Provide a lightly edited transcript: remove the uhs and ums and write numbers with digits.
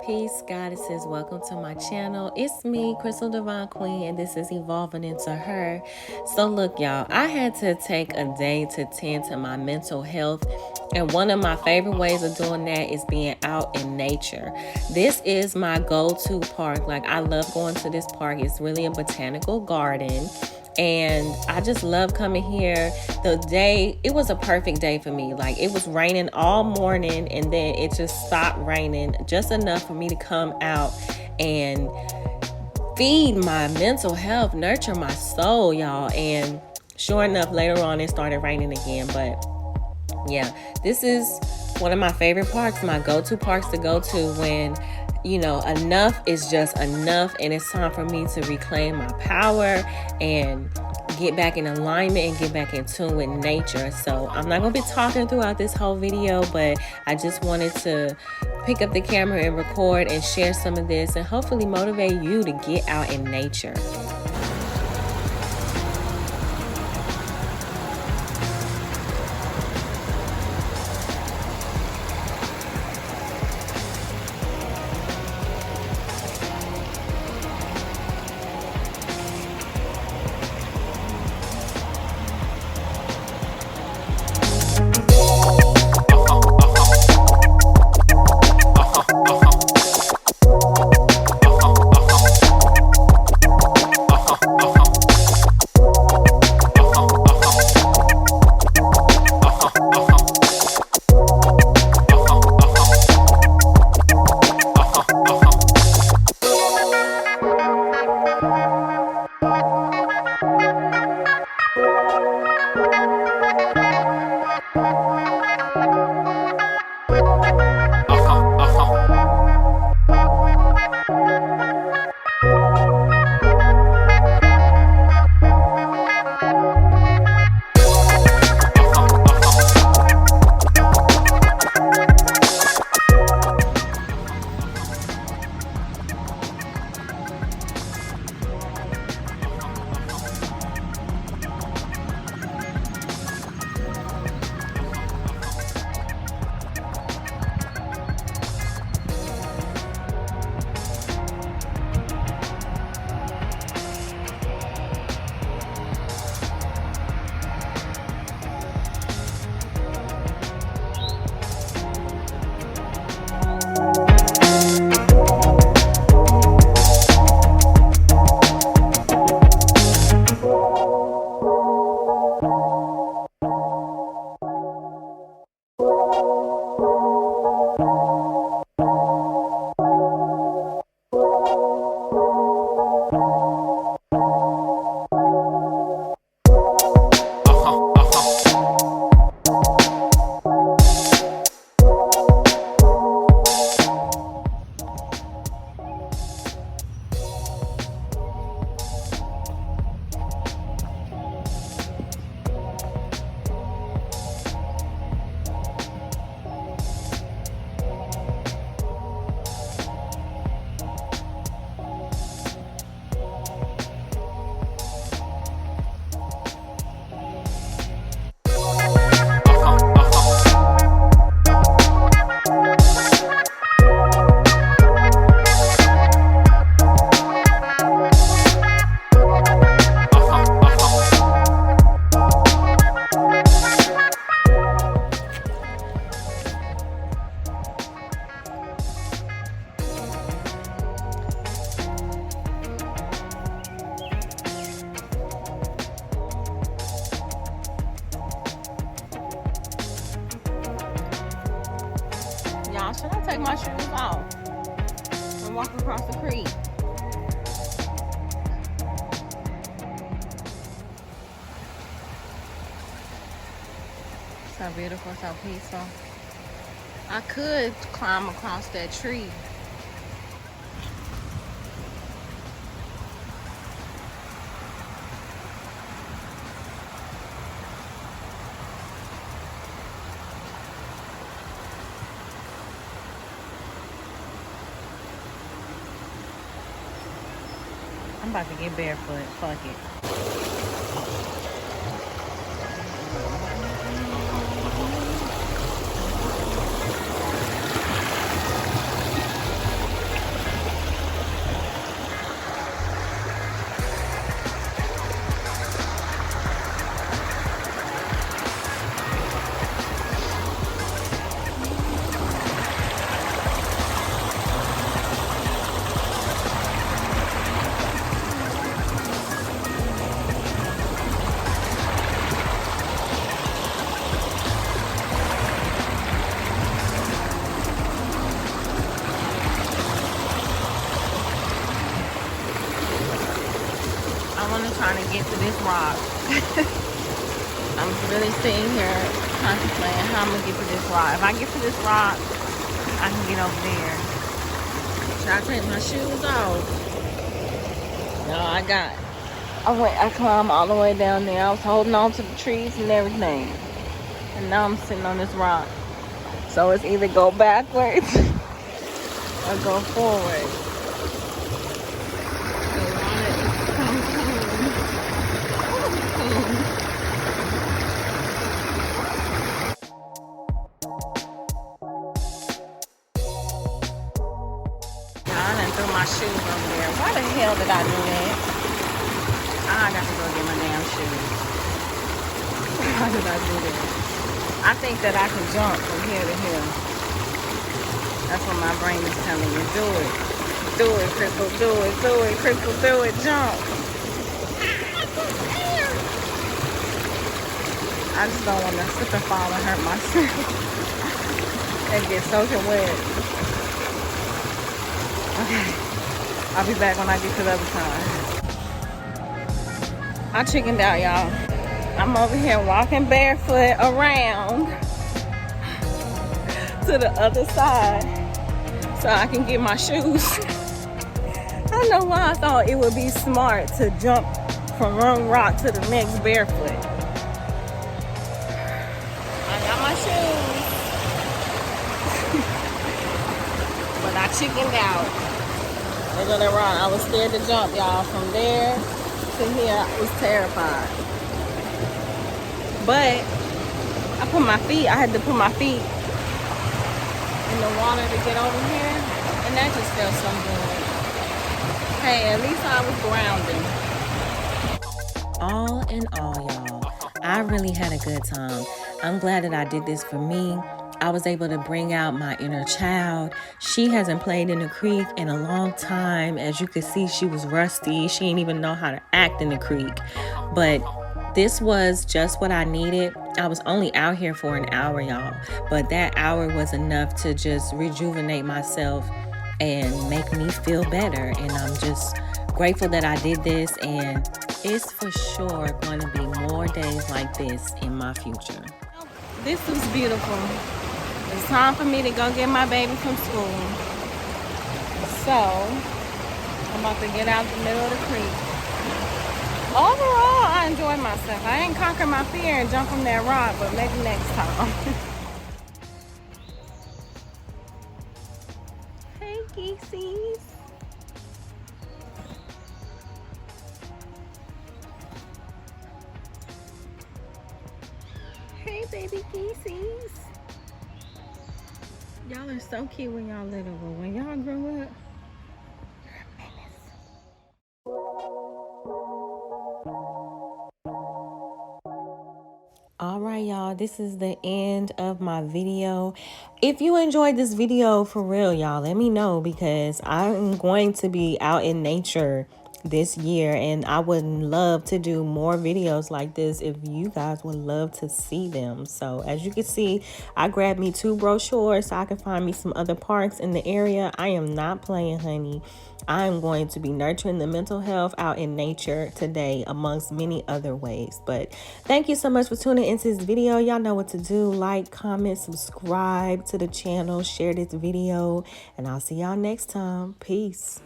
Peace, goddesses. Welcome to my channel. It's me, Crystal Divine Queen, and this is Evolving Into Her. So look, y'all, I had to take a day to tend to my mental health, and one of my favorite ways of doing that is being out in nature. This is my go-to park. Like, I love going to this park. It's really a botanical garden. And I just love coming here. It was a perfect day for me. Like, it was raining all morning, and then it just stopped raining just enough for me to come out and feed my mental health, nurture my soul, y'all. And sure enough, later on it started raining again. But yeah, this is one of my favorite parks, my go-to parks to go to when enough is just enough, and it's time for me to reclaim my power and get back in alignment and get back in tune with nature. So I'm not going to be talking throughout this whole video, but I just wanted to pick up the camera and record and share some of this and hopefully motivate you to get out in nature. Y'all, should I take my shoes off and walk across the creek? So beautiful, so peaceful. I could climb across that tree. I'm about to get barefoot. Fuck it. trying to get to this rock. I'm really sitting here contemplating how I'm gonna get to this rock. If I get to this rock, I can get over there. Should I take my shoes off? No, I climbed all the way down there. I was holding on to the trees and everything. And now I'm sitting on this rock. So it's either go backwards or go forward. Threw my shoes over there. Why the hell did I do that? I got to go get my damn shoes. Why did I do that? I think that I can jump from here to here. That's what my brain is telling me. Do it. Do it, Crystal. Do it. Do it, Crystal. Do it. Jump. I just don't want to slip and fall and hurt myself. And get soaking wet. Okay, I'll be back when I get to the other side. I chickened out, y'all. I'm over here walking barefoot around to the other side so I can get my shoes. I don't know why I thought it would be smart to jump from one rock to the next barefoot. I got my shoes, but I chickened out. Look at that rock. I was scared to jump, y'all. From there to here, I was terrified. But I had to put my feet in the water to get over here. And that just felt so good. Hey, at least I was grounding. All in all, y'all, I really had a good time. I'm glad that I did this for me. I was able to bring out my inner child. She hasn't played in the creek in a long time. As you can see, she was rusty. She didn't even know how to act in the creek. But this was just what I needed. I was only out here for an hour, y'all. But that hour was enough to just rejuvenate myself and make me feel better. And I'm just grateful that I did this. And it's for sure going to be more days like this in my future. This was beautiful. It's time for me to go get my baby from school. So, I'm about to get out the middle of the creek. Overall, I enjoyed myself. I ain't conquer my fear and jump from that rock, but maybe next time. Hey, geesies. Hey, baby geesies. Y'all are so cute when y'all little, but when y'all grow up, you're a menace. All right, y'all, this is the end of my video. If you enjoyed this video for real, y'all, let me know, because I'm going to be out in nature this year, and I would love to do more videos like this if you guys would love to see them. So as you can see, I grabbed me 2 brochures so I can find me some other parks in the area. I am not playing, honey. I'm going to be nurturing the mental health out in nature today, amongst many other ways. But thank you so much for tuning into this video. Y'all know what to do. Like, comment, subscribe to the channel, share this video, and I'll see y'all next time. Peace.